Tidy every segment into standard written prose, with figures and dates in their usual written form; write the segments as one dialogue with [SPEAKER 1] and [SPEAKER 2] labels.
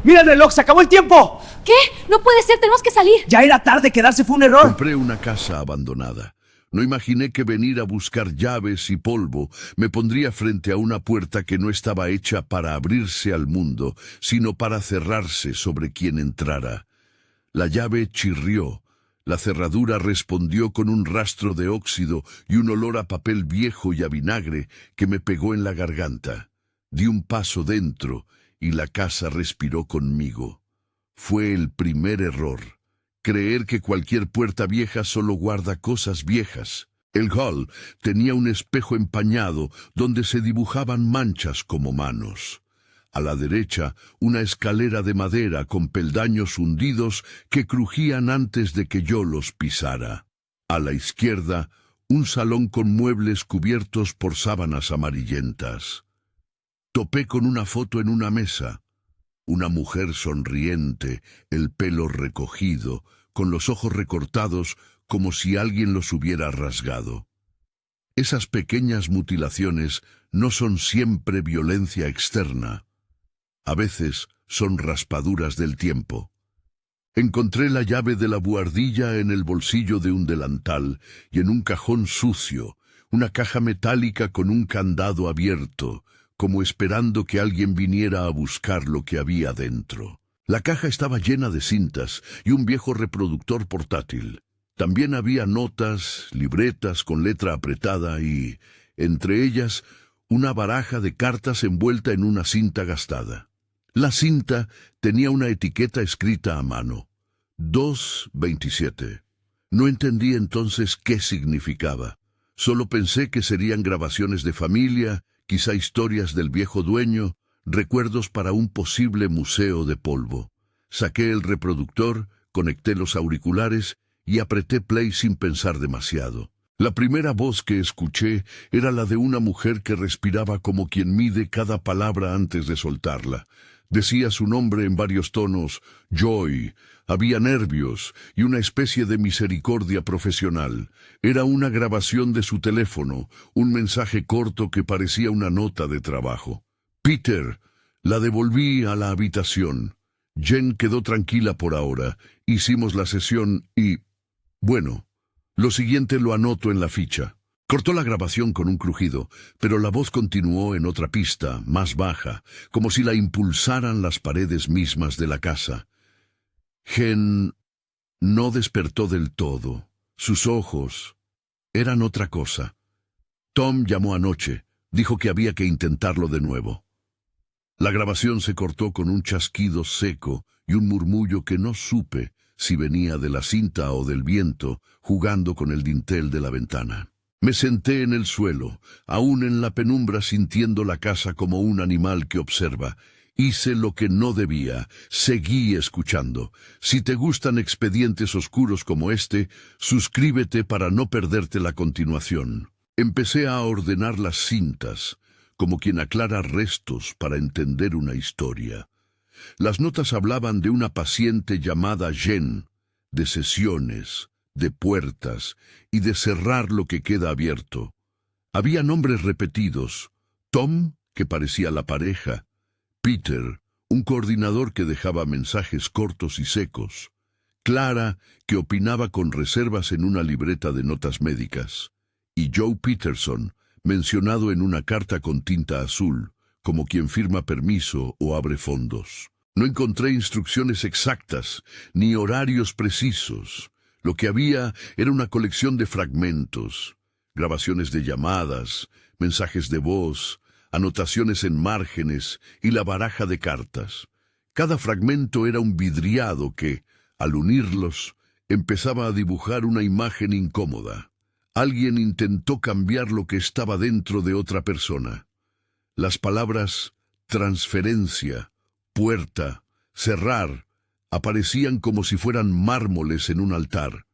[SPEAKER 1] ¡Mira el reloj! ¡Se acabó el tiempo!
[SPEAKER 2] ¿Qué? No puede ser, tenemos que salir.
[SPEAKER 1] Ya era tarde, quedarse fue un error.
[SPEAKER 3] Compré una casa abandonada. No imaginé que venir a buscar llaves y polvo me pondría frente a una puerta que no estaba hecha para abrirse al mundo, sino para cerrarse sobre quien entrara. La llave chirrió. La cerradura respondió con un rastro de óxido y un olor a papel viejo y a vinagre que me pegó en la garganta. Di un paso dentro y la casa respiró conmigo. Fue el primer error. Creer que cualquier puerta vieja solo guarda cosas viejas. El hall tenía un espejo empañado donde se dibujaban manchas como manos. A la derecha, una escalera de madera con peldaños hundidos que crujían antes de que yo los pisara. A la izquierda, un salón con muebles cubiertos por sábanas amarillentas. Topé con una foto en una mesa. Una mujer sonriente, el pelo recogido, con los ojos recortados como si alguien los hubiera rasgado. Esas pequeñas mutilaciones no son siempre violencia externa. A veces son raspaduras del tiempo. Encontré la llave de la buhardilla en el bolsillo de un delantal y en un cajón sucio, una caja metálica con un candado abierto, como esperando que alguien viniera a buscar lo que había dentro. La caja estaba llena de cintas y un viejo reproductor portátil. También había notas, libretas con letra apretada y, entre ellas, una baraja de cartas envuelta en una cinta gastada. La cinta tenía una etiqueta escrita a mano. 227. No entendí entonces qué significaba. Solo pensé que serían grabaciones de familia, quizá historias del viejo dueño, recuerdos para un posible museo de polvo. Saqué el reproductor, conecté los auriculares y apreté play sin pensar demasiado. La primera voz que escuché era la de una mujer que respiraba como quien mide cada palabra antes de soltarla. Decía su nombre en varios tonos, Joy. Había nervios y una especie de misericordia profesional. Era una grabación de su teléfono, un mensaje corto que parecía una nota de trabajo. Peter. La devolví a la habitación. Jen quedó tranquila por ahora. Hicimos la sesión y... bueno, lo siguiente lo anoto en la ficha. Cortó la grabación con un crujido, pero la voz continuó en otra pista, más baja, como si la impulsaran las paredes mismas de la casa. Jen no despertó del todo. Sus ojos eran otra cosa. Tom llamó anoche. Dijo que había que intentarlo de nuevo. La grabación se cortó con un chasquido seco y un murmullo que no supe si venía de la cinta o del viento, jugando con el dintel de la ventana. Me senté en el suelo, aún en la penumbra sintiendo la casa como un animal que observa. Hice lo que no debía, seguí escuchando. Si te gustan expedientes oscuros como este, suscríbete para no perderte la continuación. Empecé a ordenar las cintas, como quien aclara restos para entender una historia. Las notas hablaban de una paciente llamada Jen, de sesiones, de puertas y de cerrar lo que queda abierto. Había nombres repetidos: Tom, que parecía la pareja; Peter, un coordinador que dejaba mensajes cortos y secos; Clara, que opinaba con reservas en una libreta de notas médicas; y Joe Peterson, mencionado en una carta con tinta azul, como quien firma permiso o abre fondos. No encontré instrucciones exactas, ni horarios precisos. Lo que había era una colección de fragmentos, grabaciones de llamadas, mensajes de voz, anotaciones en márgenes y la baraja de cartas. Cada fragmento era un vidriado que, al unirlos, empezaba a dibujar una imagen incómoda. Alguien intentó cambiar lo que estaba dentro de otra persona. Las palabras transferencia, puerta, cerrar, aparecían como si fueran mármoles en un altar.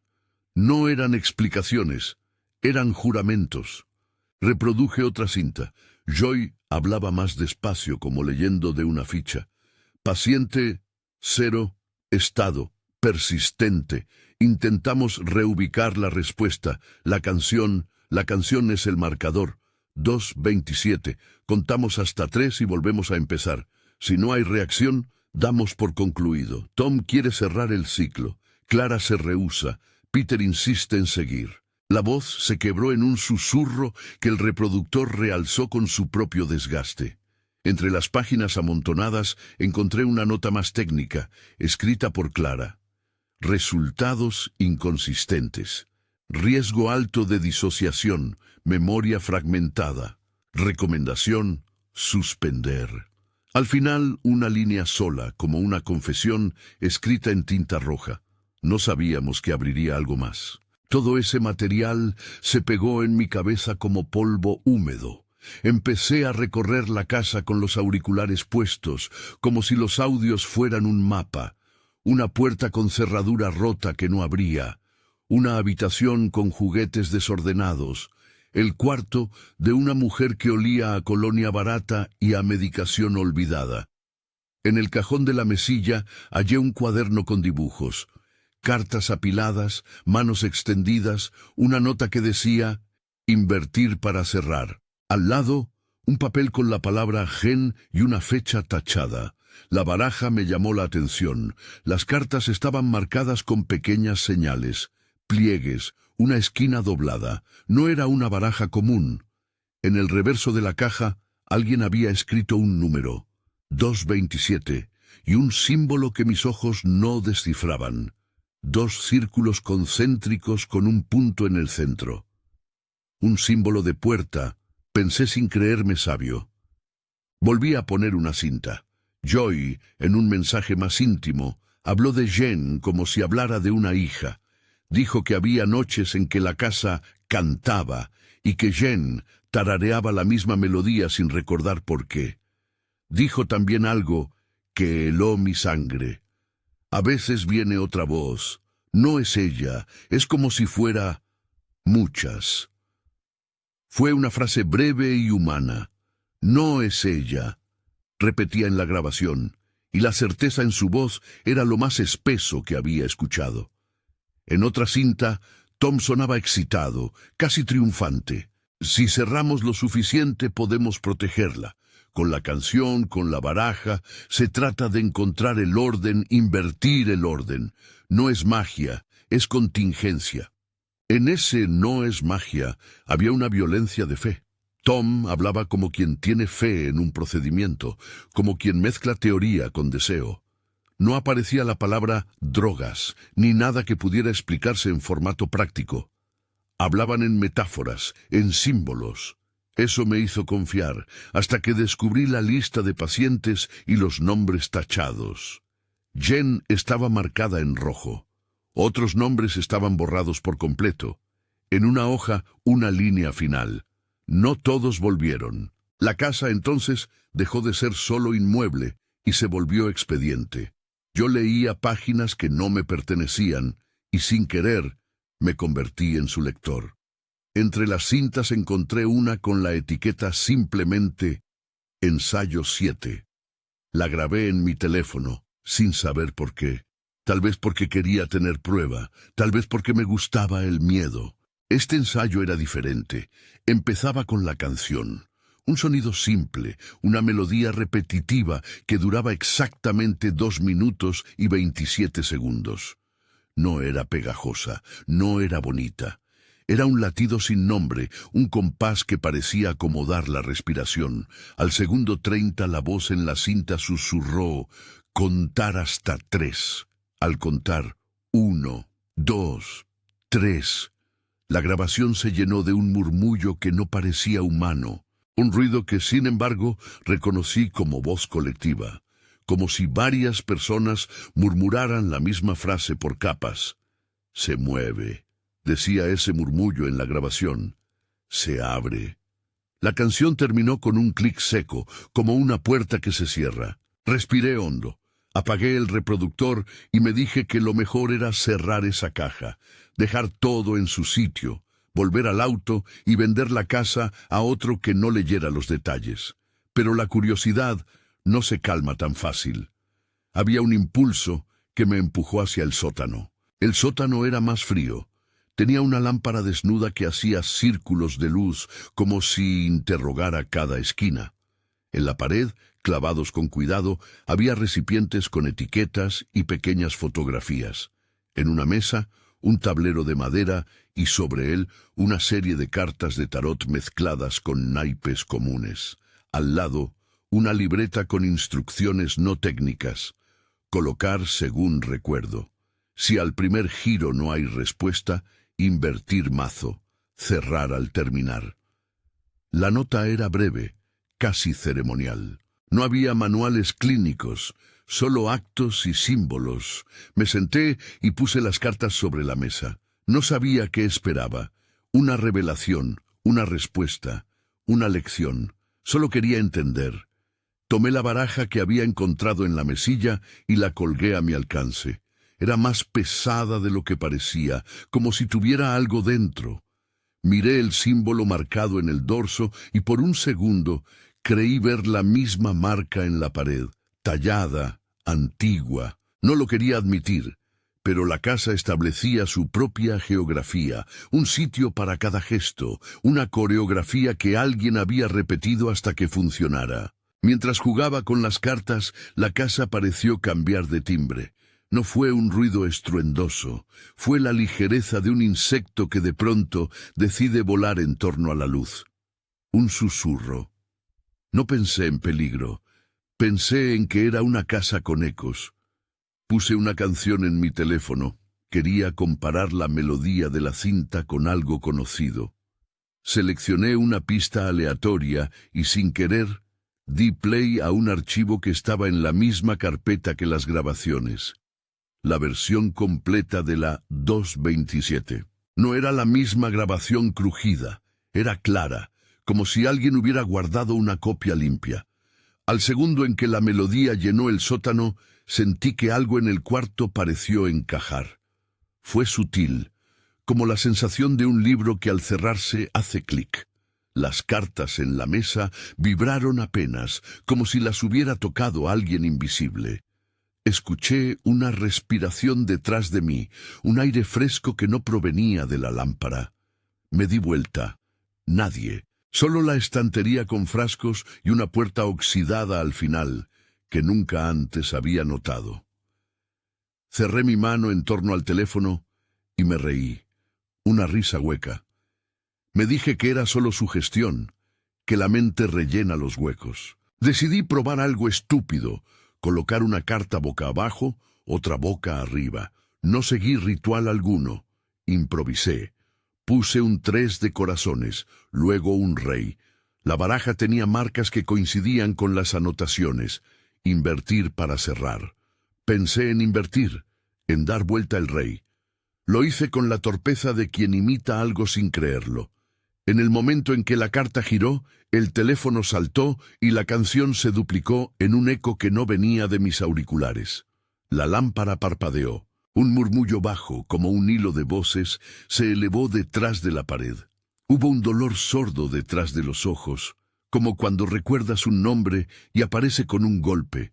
[SPEAKER 3] No eran explicaciones, eran juramentos. Reproduje otra cinta. Joy hablaba más despacio, como leyendo de una ficha. Paciente 0, estado persistente. Intentamos reubicar la respuesta. La canción es el marcador. 2:27. Contamos hasta 3 y volvemos a empezar. Si no hay reacción, Damos por concluido. Tom quiere cerrar el ciclo. Clara se rehúsa. Peter insiste en seguir. La voz se quebró en un susurro que el reproductor realzó con su propio desgaste. Entre las páginas amontonadas encontré una nota más técnica, escrita por Clara. Resultados inconsistentes. Riesgo alto de disociación, memoria fragmentada. Recomendación, suspender. Al final, una línea sola, como una confesión, escrita en tinta roja. No sabíamos que abriría algo más. Todo ese material se pegó en mi cabeza como polvo húmedo. Empecé a recorrer la casa con los auriculares puestos, como si los audios fueran un mapa. Una puerta con cerradura rota que no abría. Una habitación con juguetes desordenados. El cuarto de una mujer que olía a colonia barata y a medicación olvidada. En el cajón de la mesilla hallé un cuaderno con dibujos. Cartas apiladas, manos extendidas, una nota que decía «Invertir para cerrar». Al lado, un papel con la palabra gen y una fecha tachada. La baraja me llamó la atención. Las cartas estaban marcadas con pequeñas señales, pliegues, una esquina doblada. No era una baraja común. En el reverso de la caja, alguien había escrito un número, 227, y un símbolo que mis ojos no descifraban. 2 círculos concéntricos con un punto en el centro. Un símbolo de puerta, pensé sin creerme sabio. Volví a poner una cinta. Joy, en un mensaje más íntimo, habló de Jen como si hablara de una hija. Dijo que había noches en que la casa cantaba y que Jen tarareaba la misma melodía sin recordar por qué. Dijo también algo que heló mi sangre. A veces viene otra voz. No es ella, es como si fuera muchas. Fue una frase breve y humana. No es ella, repetía en la grabación, y la certeza en su voz era lo más espeso que había escuchado. En otra cinta, Tom sonaba excitado, casi triunfante. Si cerramos lo suficiente, podemos protegerla. Con la canción, con la baraja, se trata de encontrar el orden, invertir el orden. No es magia, es contingencia. En ese no es magia había una violencia de fe. Tom hablaba como quien tiene fe en un procedimiento, como quien mezcla teoría con deseo. No aparecía la palabra drogas, ni nada que pudiera explicarse en formato práctico. Hablaban en metáforas, en símbolos. Eso me hizo confiar, hasta que descubrí la lista de pacientes y los nombres tachados. Jen estaba marcada en rojo. Otros nombres estaban borrados por completo. En una hoja, una línea final. No todos volvieron. La casa entonces dejó de ser solo inmueble y se volvió expediente. Yo leía páginas que no me pertenecían y sin querer me convertí en su lector. Entre las cintas encontré una con la etiqueta simplemente Ensayo 7. La grabé en mi teléfono, sin saber por qué. Tal vez porque quería tener prueba, tal vez porque me gustaba el miedo. Este ensayo era diferente. Empezaba con la canción. Un sonido simple, una melodía repetitiva que duraba exactamente 2 minutos y 27 segundos. No era pegajosa, no era bonita. Era un latido sin nombre, un compás que parecía acomodar la respiración. Al segundo 30 la voz en la cinta susurró, contar hasta 3. Al contar 1, 2, 3, la grabación se llenó de un murmullo que no parecía humano. Un ruido que, sin embargo, reconocí como voz colectiva, como si varias personas murmuraran la misma frase por capas. Se mueve, decía ese murmullo en la grabación. Se abre. La canción terminó con un clic seco, como una puerta que se cierra. Respiré hondo. Apagué el reproductor y me dije que lo mejor era cerrar esa caja, dejar todo en su sitio, volver al auto y vender la casa a otro que no leyera los detalles. Pero la curiosidad no se calma tan fácil. Había un impulso que me empujó hacia el sótano. El sótano era más frío. Tenía una lámpara desnuda que hacía círculos de luz, como si interrogara cada esquina. En la pared, Clavados con cuidado, había recipientes con etiquetas y pequeñas fotografías. En una mesa, un tablero de madera y sobre él una serie de cartas de tarot mezcladas con naipes comunes. Al lado, una libreta con instrucciones no técnicas. Colocar según recuerdo. Si al primer giro no hay respuesta, invertir mazo. Cerrar al terminar. La nota era breve, casi ceremonial. No había manuales clínicos, solo actos y símbolos. Me senté y puse las cartas sobre la mesa. No sabía qué esperaba. Una revelación, una respuesta, una lección. Solo quería entender. Tomé la baraja que había encontrado en la mesilla y la colgué a mi alcance. Era más pesada de lo que parecía, como si tuviera algo dentro. Miré el símbolo marcado en el dorso y por un segundo creí ver la misma marca en la pared, tallada, antigua. No lo quería admitir, pero la casa establecía su propia geografía, un sitio para cada gesto, una coreografía que alguien había repetido hasta que funcionara. Mientras jugaba con las cartas, la casa pareció cambiar de timbre. No fue un ruido estruendoso, fue la ligereza de un insecto que de pronto decide volar en torno a la luz. Un susurro. No pensé en peligro, pensé en que era una casa con ecos. Puse una canción en mi teléfono, quería comparar la melodía de la cinta con algo conocido. Seleccioné una pista aleatoria y sin querer, di play a un archivo que estaba en la misma carpeta que las grabaciones. La versión completa de la 227. No era la misma grabación crujida, era clara, como si alguien hubiera guardado una copia limpia. Al segundo en que la melodía llenó el sótano, sentí que algo en el cuarto pareció encajar. Fue sutil, como la sensación de un libro que al cerrarse hace clic. Las cartas en la mesa vibraron apenas, como si las hubiera tocado alguien invisible. Escuché una respiración detrás de mí, un aire fresco que no provenía de la lámpara. Me di vuelta. Nadie. Solo la estantería con frascos y una puerta oxidada al final, que nunca antes había notado. Cerré mi mano en torno al teléfono y me reí. Una risa hueca. Me dije que era solo sugestión, que la mente rellena los huecos. Decidí probar algo estúpido, colocar una carta boca abajo, otra boca arriba. No seguí ritual alguno. Improvisé. Puse un 3 de corazones, luego un rey. La baraja tenía marcas que coincidían con las anotaciones. Invertir para cerrar. Pensé en invertir, en dar vuelta el rey. Lo hice con la torpeza de quien imita algo sin creerlo. En el momento en que la carta giró, el teléfono saltó y la canción se duplicó en un eco que no venía de mis auriculares. La lámpara parpadeó. Un murmullo bajo, como un hilo de voces, se elevó detrás de la pared. Hubo un dolor sordo detrás de los ojos, como cuando recuerdas un nombre y aparece con un golpe.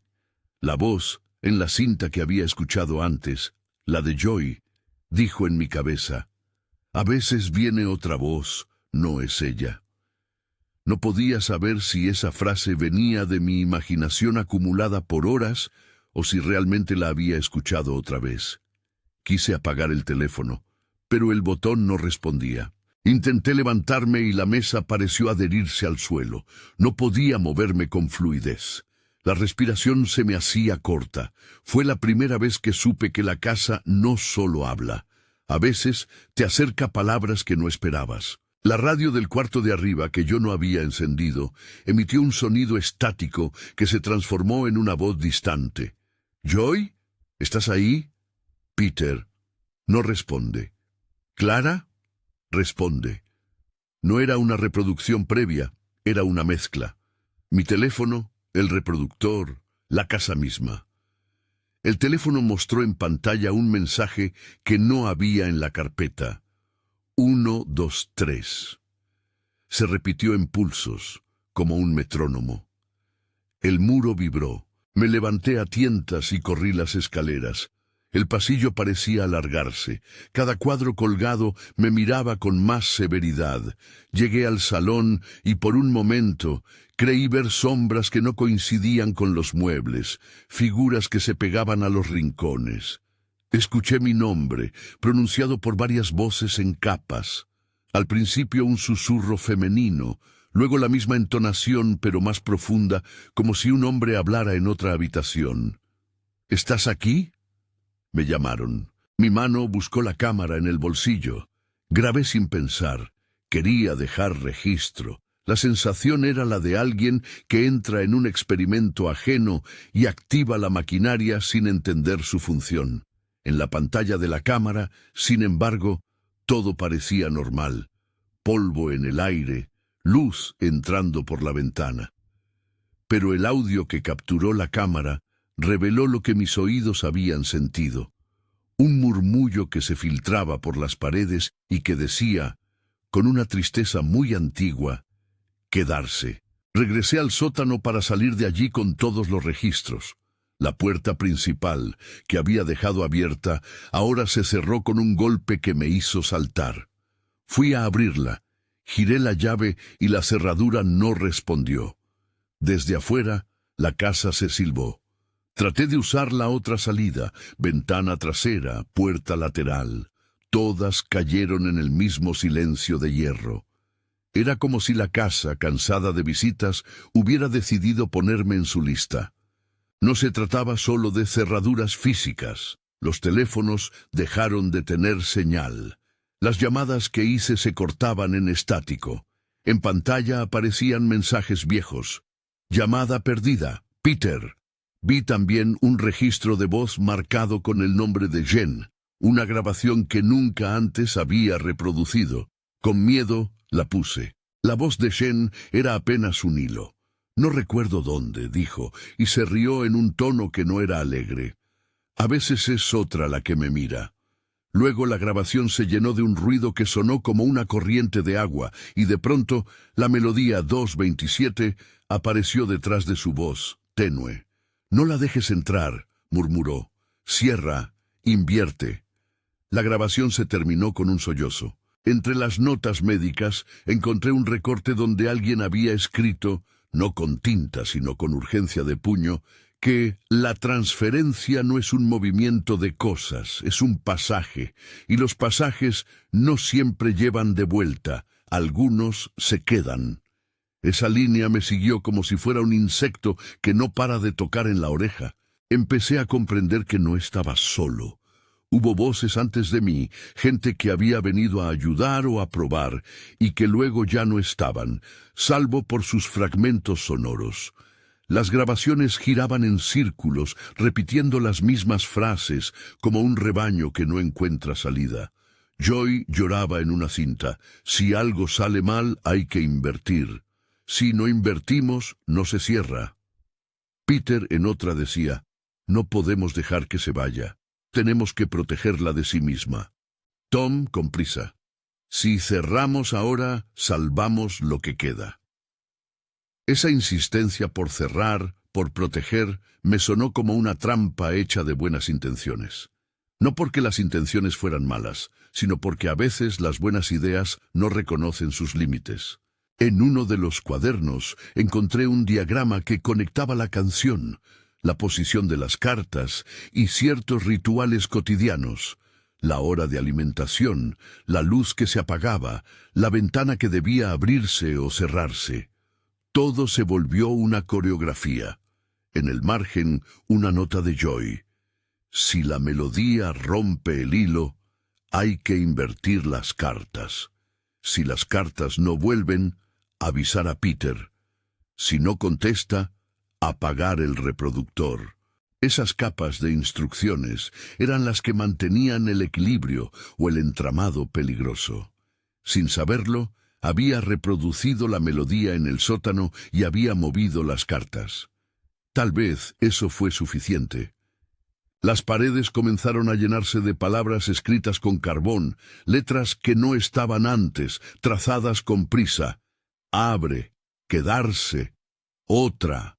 [SPEAKER 3] La voz, en la cinta que había escuchado antes, la de Joy, dijo en mi cabeza: «A veces viene otra voz, no es ella». No podía saber si esa frase venía de mi imaginación acumulada por horas o si realmente la había escuchado otra vez. Quise apagar el teléfono, pero el botón no respondía. Intenté levantarme y la mesa pareció adherirse al suelo. No podía moverme con fluidez. La respiración se me hacía corta. Fue la primera vez que supe que la casa no solo habla. A veces te acerca palabras que no esperabas. La radio del cuarto de arriba, que yo no había encendido, emitió un sonido estático que se transformó en una voz distante. «¿Joy? ¿Estás ahí?» «Peter». No responde. «¿Clara?» Responde. No era una reproducción previa, era una mezcla. Mi teléfono, el reproductor, la casa misma. El teléfono mostró en pantalla un mensaje que no había en la carpeta. 1, 2, 3. Se repitió en pulsos, como un metrónomo. El muro vibró. Me levanté a tientas y corrí las escaleras. El pasillo parecía alargarse. Cada cuadro colgado me miraba con más severidad. Llegué al salón y por un momento creí ver sombras que no coincidían con los muebles, figuras que se pegaban a los rincones. Escuché mi nombre, pronunciado por varias voces en capas. Al principio un susurro femenino, luego la misma entonación pero más profunda, como si un hombre hablara en otra habitación. ¿Estás aquí?, me llamaron. Mi mano buscó la cámara en el bolsillo. Grabé sin pensar. Quería dejar registro. La sensación era la de alguien que entra en un experimento ajeno y activa la maquinaria sin entender su función. En la pantalla de la cámara, sin embargo, todo parecía normal. Polvo en el aire, luz entrando por la ventana. Pero el audio que capturó la cámara reveló lo que mis oídos habían sentido. Un murmullo que se filtraba por las paredes y que decía, con una tristeza muy antigua, quedarse. Regresé al sótano para salir de allí con todos los registros. La puerta principal, que había dejado abierta, ahora se cerró con un golpe que me hizo saltar. Fui a abrirla, giré la llave y la cerradura no respondió. Desde afuera, la casa se silbó. Traté de usar la otra salida, ventana trasera, puerta lateral. Todas cayeron en el mismo silencio de hierro. Era como si la casa, cansada de visitas, hubiera decidido ponerme en su lista. No se trataba solo de cerraduras físicas. Los teléfonos dejaron de tener señal. Las llamadas que hice se cortaban en estático. En pantalla aparecían mensajes viejos. Llamada perdida, Peter. Vi también un registro de voz marcado con el nombre de Jen, una grabación que nunca antes había reproducido. Con miedo la puse. La voz de Jen era apenas un hilo. No recuerdo dónde, dijo, y se rió en un tono que no era alegre. A veces es otra la que me mira. Luego la grabación se llenó de un ruido que sonó como una corriente de agua, y de pronto la melodía 227 apareció detrás de su voz, tenue. «No la dejes entrar», murmuró. «Cierra, invierte». La grabación se terminó con un sollozo. Entre las notas médicas encontré un recorte donde alguien había escrito, no con tinta sino con urgencia de puño, que la transferencia no es un movimiento de cosas, es un pasaje, y los pasajes no siempre llevan de vuelta, algunos se quedan. Esa línea me siguió como si fuera un insecto que no para de tocar en la oreja. Empecé a comprender que no estaba solo. Hubo voces antes de mí, gente que había venido a ayudar o a probar, y que luego ya no estaban, salvo por sus fragmentos sonoros. Las grabaciones giraban en círculos, repitiendo las mismas frases, como un rebaño que no encuentra salida. Joy lloraba en una cinta: si algo sale mal, hay que invertir. Si no invertimos, no se cierra. Peter en otra decía: no podemos dejar que se vaya. Tenemos que protegerla de sí misma. Tom, con prisa: si cerramos ahora, salvamos lo que queda. Esa insistencia por cerrar, por proteger, me sonó como una trampa hecha de buenas intenciones. No porque las intenciones fueran malas, sino porque a veces las buenas ideas no reconocen sus límites. En uno de los cuadernos encontré un diagrama que conectaba la canción, la posición de las cartas y ciertos rituales cotidianos, la hora de alimentación, la luz que se apagaba, la ventana que debía abrirse o cerrarse. Todo se volvió una coreografía. En el margen, una nota de Joy: si la melodía rompe el hilo, hay que invertir las cartas. Si las cartas no vuelven, avisar a Peter. Si no contesta, apagar el reproductor. Esas capas de instrucciones eran las que mantenían el equilibrio o el entramado peligroso. Sin saberlo, había reproducido la melodía en el sótano y había movido las cartas. Tal vez eso fue suficiente. Las paredes comenzaron a llenarse de palabras escritas con carbón, letras que no estaban antes, trazadas con prisa. Abre, quedarse, otra.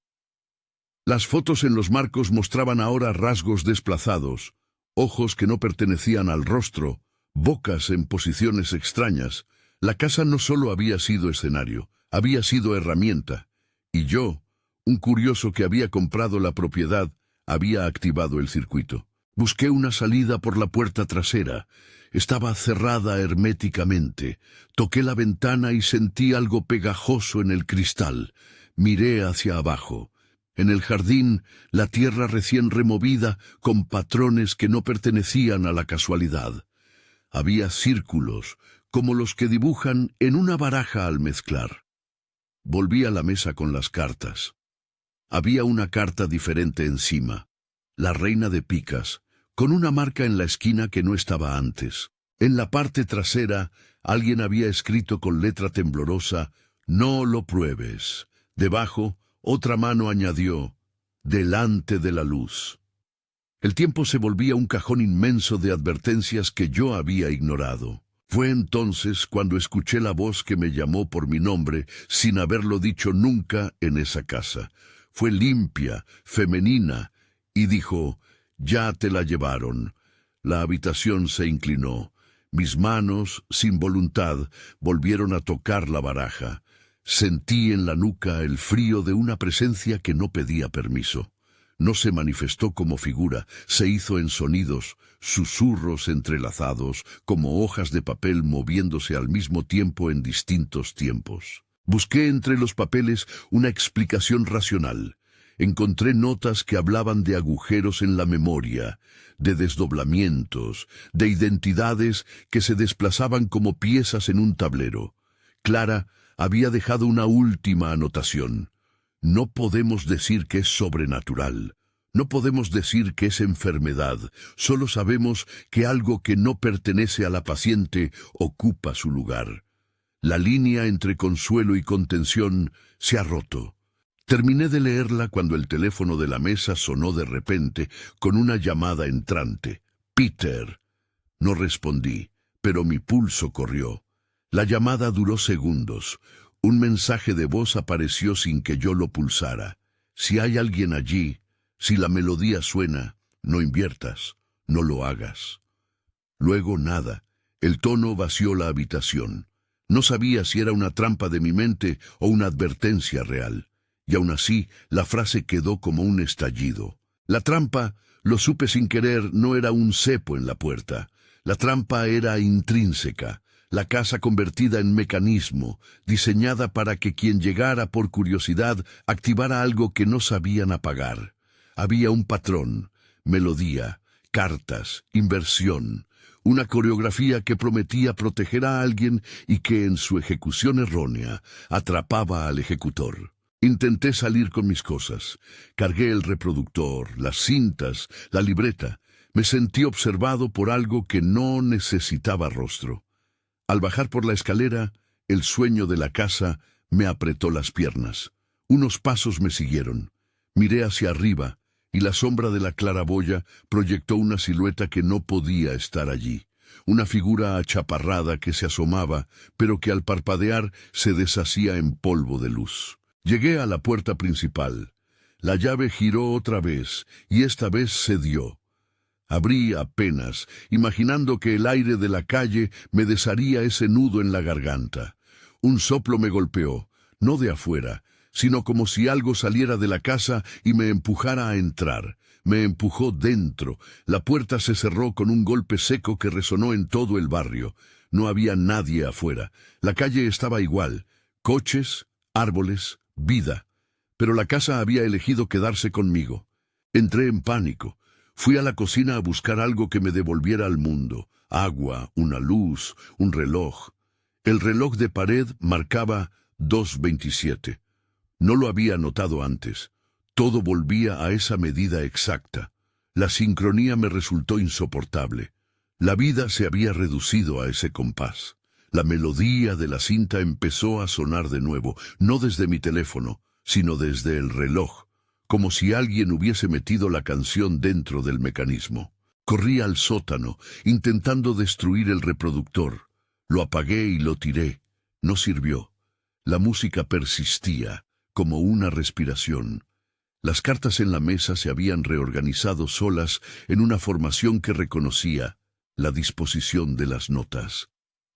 [SPEAKER 3] Las fotos en los marcos mostraban ahora rasgos desplazados. ojos que no pertenecían al rostro, bocas en posiciones extrañas. La casa no solo había sido escenario, había sido herramienta. Y yo, un curioso que había comprado la propiedad, había activado el circuito. Busqué una salida por la puerta trasera. Estaba cerrada herméticamente. Toqué la ventana y sentí algo pegajoso en el cristal. Miré hacia abajo. En el jardín, la tierra recién removida, con patrones que no pertenecían a la casualidad. Había círculos, como los que dibujan en una baraja al mezclar. Volví a la mesa con las cartas. Había una carta diferente encima, la reina de picas, con una marca en la esquina que no estaba antes. En la parte trasera, alguien había escrito con letra temblorosa, «No lo pruebes». Debajo, otra mano añadió, «Delante de la luz». El tiempo se volvía un cajón inmenso de advertencias que yo había ignorado. Fue entonces cuando escuché la voz que me llamó por mi nombre, sin haberlo dicho nunca en esa casa. Fue limpia, femenina, y dijo, «Ya te la llevaron». La habitación se inclinó. Mis manos, sin voluntad, volvieron a tocar la baraja. Sentí en la nuca el frío de una presencia que no pedía permiso. No se manifestó como figura, se hizo en sonidos, susurros entrelazados, como hojas de papel moviéndose al mismo tiempo en distintos tiempos. Busqué entre los papeles una explicación racional. Encontré notas que hablaban de agujeros en la memoria, de desdoblamientos, de identidades que se desplazaban como piezas en un tablero. Clara había dejado una última anotación. No podemos decir que es sobrenatural. No podemos decir que es enfermedad. Solo sabemos que algo que no pertenece a la paciente ocupa su lugar. La línea entre consuelo y contención se ha roto. Terminé de leerla cuando el teléfono de la mesa sonó de repente con una llamada entrante. «Peter». No respondí, pero mi pulso corrió. La llamada duró segundos. Un mensaje de voz apareció sin que yo lo pulsara. «Si hay alguien allí, si la melodía suena, no inviertas, no lo hagas». Luego nada. El tono vació la habitación. No sabía si era una trampa de mi mente o una advertencia real. Y aún así, la frase quedó como un estallido. La trampa, lo supe sin querer, no era un cepo en la puerta. La trampa era intrínseca. La casa convertida en mecanismo, diseñada para que quien llegara por curiosidad activara algo que no sabían apagar. Había un patrón, melodía, cartas, inversión, una coreografía que prometía proteger a alguien y que en su ejecución errónea atrapaba al ejecutor. Intenté salir con mis cosas. Cargué el reproductor, las cintas, la libreta. Me sentí observado por algo que no necesitaba rostro. Al bajar por la escalera, el sueño de la casa me apretó las piernas. Unos pasos me siguieron. Miré hacia arriba, y la sombra de la claraboya proyectó una silueta que no podía estar allí. Una figura achaparrada que se asomaba, pero que al parpadear se deshacía en polvo de luz. Llegué a la puerta principal. La llave giró otra vez, y esta vez cedió. Abrí apenas, imaginando que el aire de la calle me desharía ese nudo en la garganta. Un soplo me golpeó, no de afuera, sino como si algo saliera de la casa y me empujara a entrar. Me empujó dentro. La puerta se cerró con un golpe seco que resonó en todo el barrio. No había nadie afuera. La calle estaba igual. Coches, árboles, vida. Pero la casa había elegido quedarse conmigo. Entré en pánico. Fui a la cocina a buscar algo que me devolviera al mundo. Agua, una luz, un reloj. El reloj de pared marcaba 2:27. No lo había notado antes. Todo volvía a esa medida exacta. La sincronía me resultó insoportable. La vida se había reducido a ese compás. La melodía de la cinta empezó a sonar de nuevo, no desde mi teléfono, sino desde el reloj, como si alguien hubiese metido la canción dentro del mecanismo. Corrí al sótano, intentando destruir el reproductor. Lo apagué y lo tiré. No sirvió. La música persistía, como una respiración. Las cartas en la mesa se habían reorganizado solas en una formación que reconocía la disposición de las notas.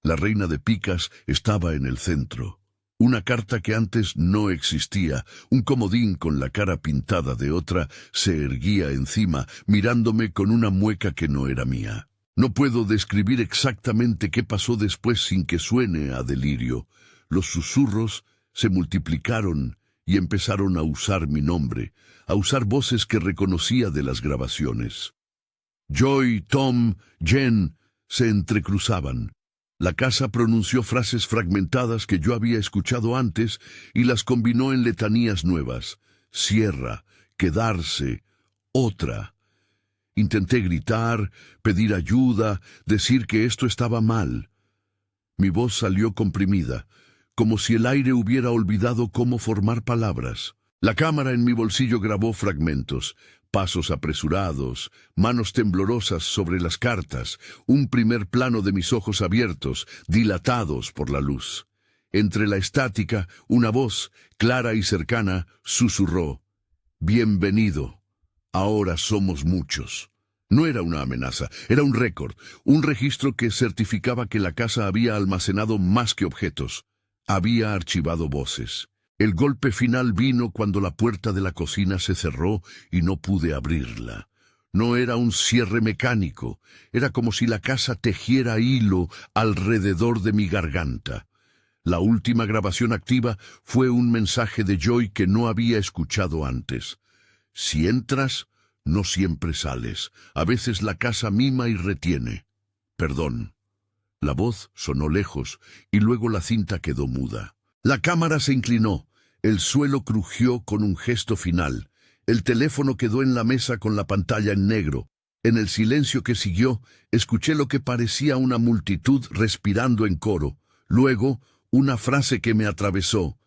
[SPEAKER 3] La reina de picas estaba en el centro. Una carta que antes no existía, un comodín con la cara pintada de otra, se erguía encima, mirándome con una mueca que no era mía. No puedo describir exactamente qué pasó después sin que suene a delirio. Los susurros se multiplicaron y empezaron a usar mi nombre, a usar voces que reconocía de las grabaciones. Joy, Tom, Jen se entrecruzaban. La casa pronunció frases fragmentadas que yo había escuchado antes y las combinó en letanías nuevas. Cierra, quedarse, otra. Intenté gritar, pedir ayuda, decir que esto estaba mal. Mi voz salió comprimida, como si el aire hubiera olvidado cómo formar palabras. La cámara en mi bolsillo grabó fragmentos, pasos apresurados, manos temblorosas sobre las cartas, un primer plano de mis ojos abiertos, dilatados por la luz. Entre la estática, una voz, clara y cercana, susurró: «Bienvenido, ahora somos muchos». No era una amenaza, era un récord, un registro que certificaba que la casa había almacenado más que objetos. Había archivado voces. El golpe final vino cuando la puerta de la cocina se cerró y no pude abrirla. No era un cierre mecánico, era como si la casa tejiera hilo alrededor de mi garganta. La última grabación activa fue un mensaje de Joy que no había escuchado antes. Si entras, no siempre sales. A veces la casa mima y retiene. Perdón. La voz sonó lejos y luego la cinta quedó muda. La cámara se inclinó. El suelo crujió con un gesto final. El teléfono quedó en la mesa con la pantalla en negro. En el silencio que siguió, escuché lo que parecía una multitud respirando en coro. Luego, una frase que me atravesó.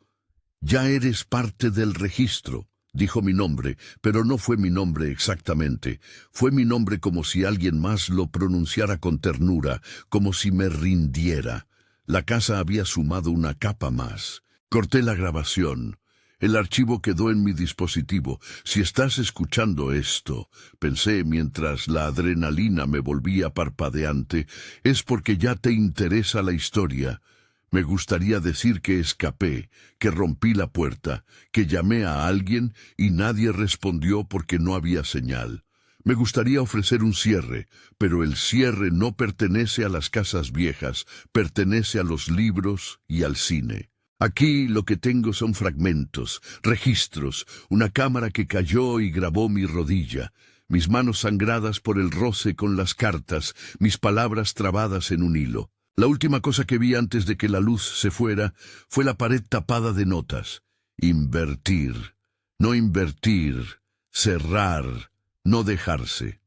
[SPEAKER 3] «Ya eres parte del registro», dijo mi nombre, pero no fue mi nombre exactamente. Fue mi nombre como si alguien más lo pronunciara con ternura, como si me rindiera. La casa había sumado una capa más. Corté la grabación. El archivo quedó en mi dispositivo. Si estás escuchando esto, pensé mientras la adrenalina me volvía parpadeante, es porque ya te interesa la historia. Me gustaría decir que escapé, que rompí la puerta, que llamé a alguien y nadie respondió porque no había señal. Me gustaría ofrecer un cierre, pero el cierre no pertenece a las casas viejas, pertenece a los libros y al cine. Aquí lo que tengo son fragmentos, registros, una cámara que cayó y grabó mi rodilla, mis manos sangradas por el roce con las cartas, mis palabras trabadas en un hilo. La última cosa que vi antes de que la luz se fuera fue la pared tapada de notas. Invertir, no invertir, cerrar, no dejarse.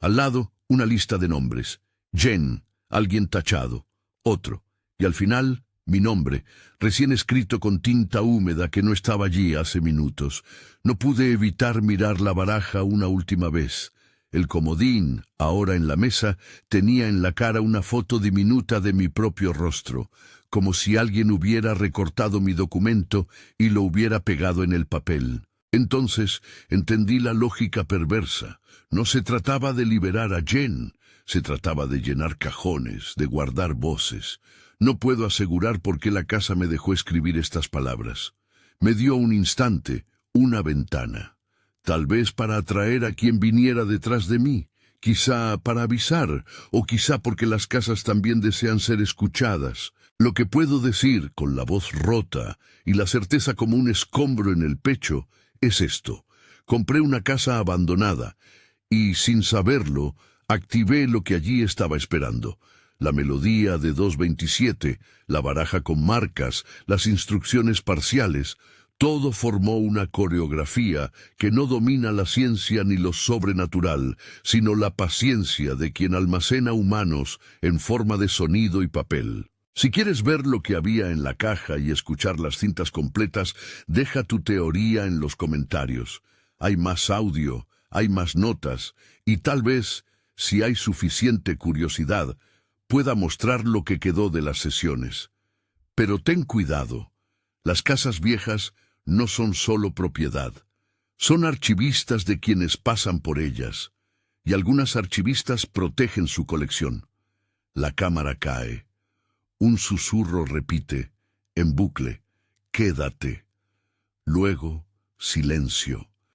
[SPEAKER 3] Al lado, una lista de nombres. Jen, alguien tachado, otro, y al final, mi nombre, recién escrito con tinta húmeda que no estaba allí hace minutos. No pude evitar mirar la baraja una última vez. El comodín, ahora en la mesa, tenía en la cara una foto diminuta de mi propio rostro, como si alguien hubiera recortado mi documento y lo hubiera pegado en el papel. Entonces entendí la lógica perversa. No se trataba de liberar a Jen, se trataba de llenar cajones, de guardar voces. No puedo asegurar por qué la casa me dejó escribir estas palabras. Me dio un instante, una ventana. Tal vez para atraer a quien viniera detrás de mí, quizá para avisar, o quizá porque las casas también desean ser escuchadas. Lo que puedo decir, con la voz rota y la certeza como un escombro en el pecho, es esto. Compré una casa abandonada y, sin saberlo, activé lo que allí estaba esperando. La melodía de 227, la baraja con marcas, las instrucciones parciales, todo formó una coreografía que no domina la ciencia ni lo sobrenatural, sino la paciencia de quien almacena humanos en forma de sonido y papel. Si quieres ver lo que había en la caja y escuchar las cintas completas, deja tu teoría en los comentarios. Hay más audio, hay más notas, y tal vez, si hay suficiente curiosidad, pueda mostrar lo que quedó de las sesiones. Pero ten cuidado. Las casas viejas no son solo propiedad, Son archivistas de quienes pasan por ellas, y algunas archivistas protegen su colección. La cámara cae. Un susurro repite, en bucle, quédate. Luego, silencio.